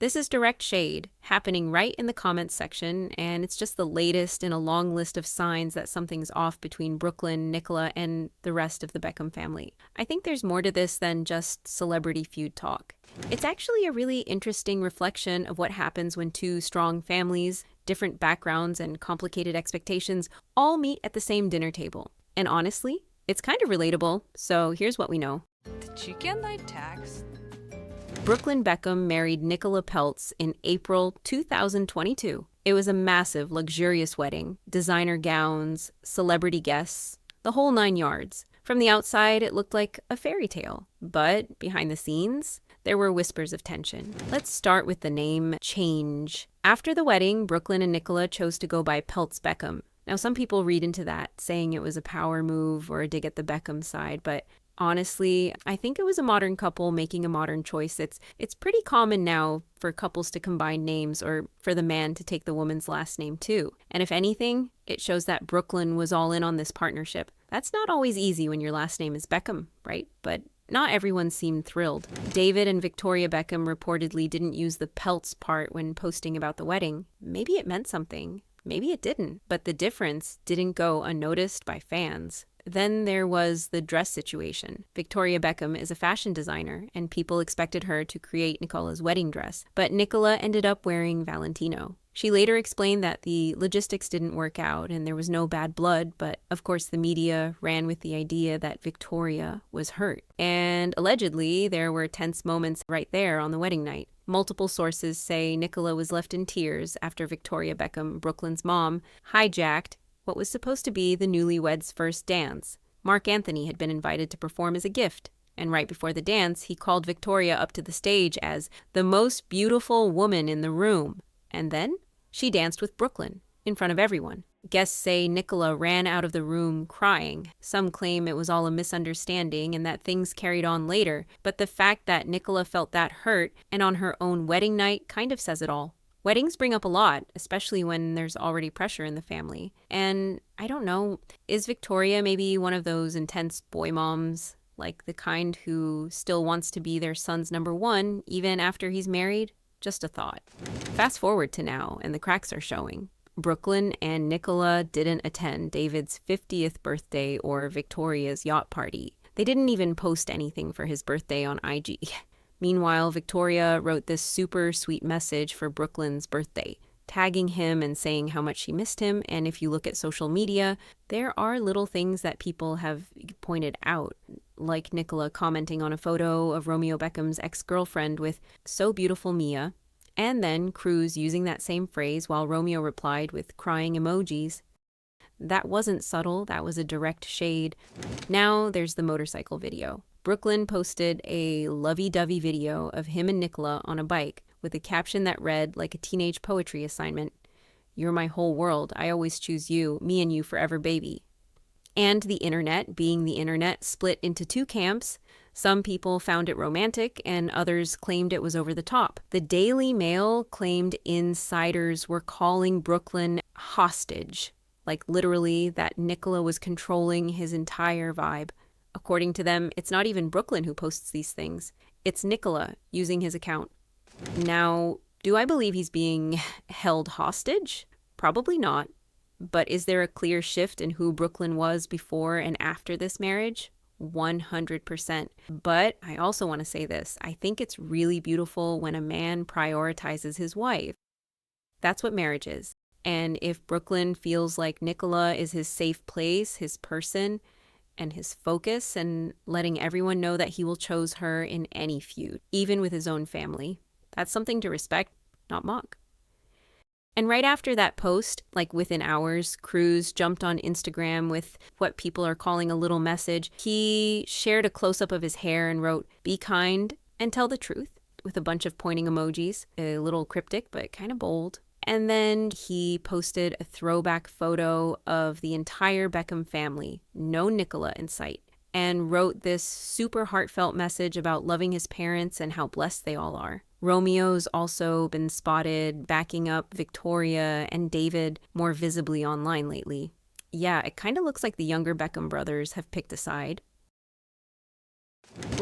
This is direct shade, happening right in the comments section, and it's just the latest in a long list of signs that something's off between Brooklyn, Nicola, and the rest of the Beckham family. I think there's more to this than just celebrity feud talk. It's actually a really interesting reflection of what happens when two strong families, different backgrounds, and complicated expectations all meet at the same dinner table. And honestly, it's kind of relatable, so here's what we know. Did you get my text? Brooklyn Beckham married Nicola Peltz in April 2022. It was a massive, luxurious wedding. Designer gowns, celebrity guests, the whole 9 yards. From the outside, it looked like a fairy tale. But behind the scenes, there were whispers of tension. Let's start with the name change. After the wedding, Brooklyn and Nicola chose to go by Peltz Beckham. Now, some people read into that, saying it was a power move or a dig at the Beckham side, but honestly, I think it was a modern couple making a modern choice. It's pretty common now for couples to combine names or for the man to take the woman's last name too. And if anything, it shows that Brooklyn was all in on this partnership. That's not always easy when your last name is Beckham, right? But not everyone seemed thrilled. David and Victoria Beckham reportedly didn't use the Peltz part when posting about the wedding. Maybe it meant something. Maybe it didn't. But the difference didn't go unnoticed by fans. Then there was the dress situation. Victoria Beckham is a fashion designer, and people expected her to create Nicola's wedding dress, but Nicola ended up wearing Valentino. She later explained that the logistics didn't work out and there was no bad blood, but of course the media ran with the idea that Victoria was hurt. And allegedly, there were tense moments right there on the wedding night. Multiple sources say Nicola was left in tears after Victoria Beckham, Brooklyn's mom, hijacked what was supposed to be the newlyweds' first dance. Mark Anthony had been invited to perform as a gift, and right before the dance, he called Victoria up to the stage as the most beautiful woman in the room. And then she danced with Brooklyn in front of everyone. Guests say Nicola ran out of the room crying. Some claim it was all a misunderstanding and that things carried on later, but the fact that Nicola felt that hurt and on her own wedding night kind of says it all. Weddings bring up a lot, especially when there's already pressure in the family. And I don't know, is Victoria maybe one of those intense boy moms, like the kind who still wants to be their son's number one even after he's married? Just a thought. Fast forward to now, and the cracks are showing. Brooklyn and Nicola didn't attend David's 50th birthday or Victoria's yacht party. They didn't even post anything for his birthday on IG. Meanwhile, Victoria wrote this super sweet message for Brooklyn's birthday, tagging him and saying how much she missed him. And if you look at social media, there are little things that people have pointed out, like Nicola commenting on a photo of Romeo Beckham's ex-girlfriend with "so beautiful Mia," and then Cruz using that same phrase while Romeo replied with crying emojis. That wasn't subtle, that was a direct shade. Now there's the motorcycle video. Brooklyn posted a lovey-dovey video of him and Nicola on a bike with a caption that read like a teenage poetry assignment, "You're my whole world. I always choose you. Me and you forever, baby." And the internet, being the internet, split into two camps. Some people found it romantic and others claimed it was over the top. The Daily Mail claimed insiders were calling Brooklyn hostage, like literally that Nicola was controlling his entire vibe. According to them, it's not even Brooklyn who posts these things. It's Nicola using his account. Now, do I believe he's being held hostage? Probably not. But is there a clear shift in who Brooklyn was before and after this marriage? 100%. But I also want to say this. I think it's really beautiful when a man prioritizes his wife. That's what marriage is. And if Brooklyn feels like Nicola is his safe place, his person, and his focus, and letting everyone know that he will choose her in any feud, even with his own family, that's something to respect, not mock. And right after that post, like within hours, Cruz jumped on Instagram with what people are calling a little message. He shared a close-up of his hair and wrote, "Be kind and tell the truth," with a bunch of pointing emojis, a little cryptic, but kind of bold. And then he posted a throwback photo of the entire Beckham family, no Nicola in sight, and wrote this super heartfelt message about loving his parents and how blessed they all are. Romeo's also been spotted backing up Victoria and David more visibly online lately. Yeah, it kind of looks like the younger Beckham brothers have picked a side.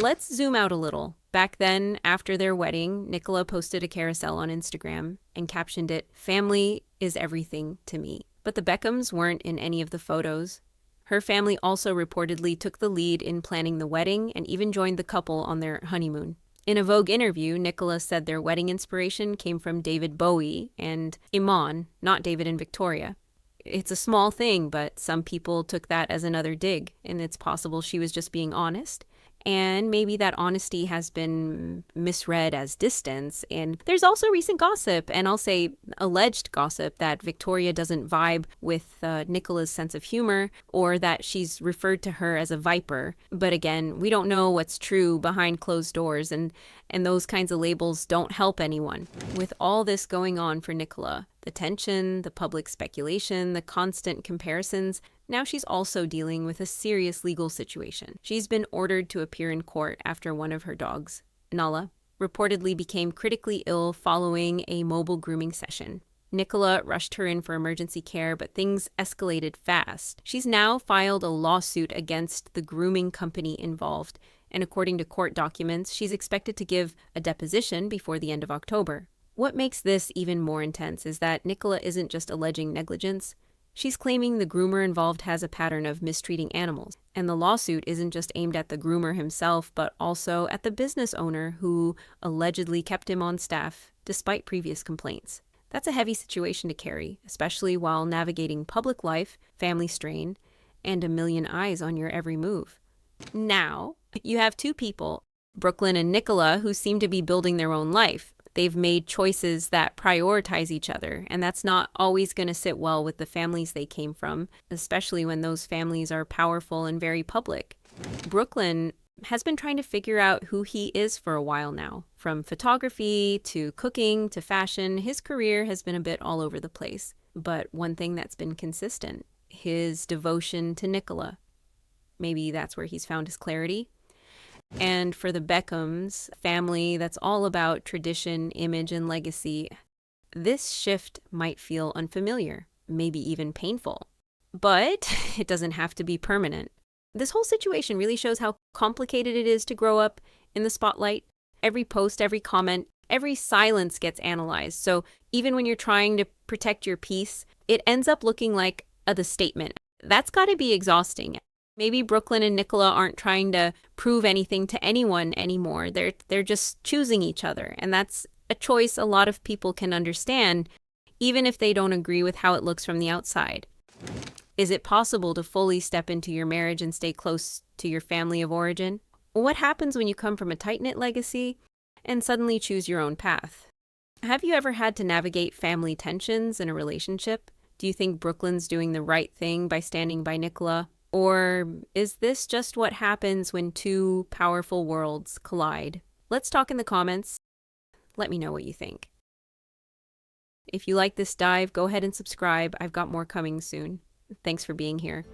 Let's zoom out a little. Back then, after their wedding, Nicola posted a carousel on Instagram and captioned it, "Family is everything to me." But the Beckhams weren't in any of the photos. Her family also reportedly took the lead in planning the wedding and even joined the couple on their honeymoon. In a Vogue interview, Nicola said their wedding inspiration came from David Bowie and Iman, not David and Victoria. It's a small thing, but some people took that as another dig, and it's possible she was just being honest. And maybe that honesty has been misread as distance. And there's also recent gossip, and I'll say alleged gossip, that Victoria doesn't vibe with Nicola's sense of humor, or that she's referred to her as a viper. But again, we don't know what's true behind closed doors, and those kinds of labels don't help anyone. With all this going on for Nicola, the tension, the public speculation, the constant comparisons, now she's also dealing with a serious legal situation. She's been ordered to appear in court after one of her dogs, Nala, reportedly became critically ill following a mobile grooming session. Nicola rushed her in for emergency care, but things escalated fast. She's now filed a lawsuit against the grooming company involved, and according to court documents, she's expected to give a deposition before the end of October. What makes this even more intense is that Nicola isn't just alleging negligence. She's claiming the groomer involved has a pattern of mistreating animals. And the lawsuit isn't just aimed at the groomer himself, but also at the business owner who allegedly kept him on staff despite previous complaints. That's a heavy situation to carry, especially while navigating public life, family strain, and a million eyes on your every move. Now, you have two people, Brooklyn and Nicola, who seem to be building their own life. They've made choices that prioritize each other, and that's not always going to sit well with the families they came from, especially when those families are powerful and very public. Brooklyn has been trying to figure out who he is for a while now. From photography to cooking to fashion, his career has been a bit all over the place. But one thing that's been consistent, his devotion to Nicola. Maybe that's where he's found his clarity. And for the Beckhams, family that's all about tradition, image, and legacy, this shift might feel unfamiliar, maybe even painful. But it doesn't have to be permanent. This whole situation really shows how complicated it is to grow up in the spotlight. Every post, every comment, every silence gets analyzed. So even when you're trying to protect your peace, it ends up looking like the statement. That's got to be exhausting. Maybe Brooklyn and Nicola aren't trying to prove anything to anyone anymore. They're just choosing each other. And that's a choice a lot of people can understand, even if they don't agree with how it looks from the outside. Is it possible to fully step into your marriage and stay close to your family of origin? What happens when you come from a tight-knit legacy and suddenly choose your own path? Have you ever had to navigate family tensions in a relationship? Do you think Brooklyn's doing the right thing by standing by Nicola? Or is this just what happens when two powerful worlds collide? Let's talk in the comments. Let me know what you think. If you like this dive, go ahead and subscribe. I've got more coming soon. Thanks for being here.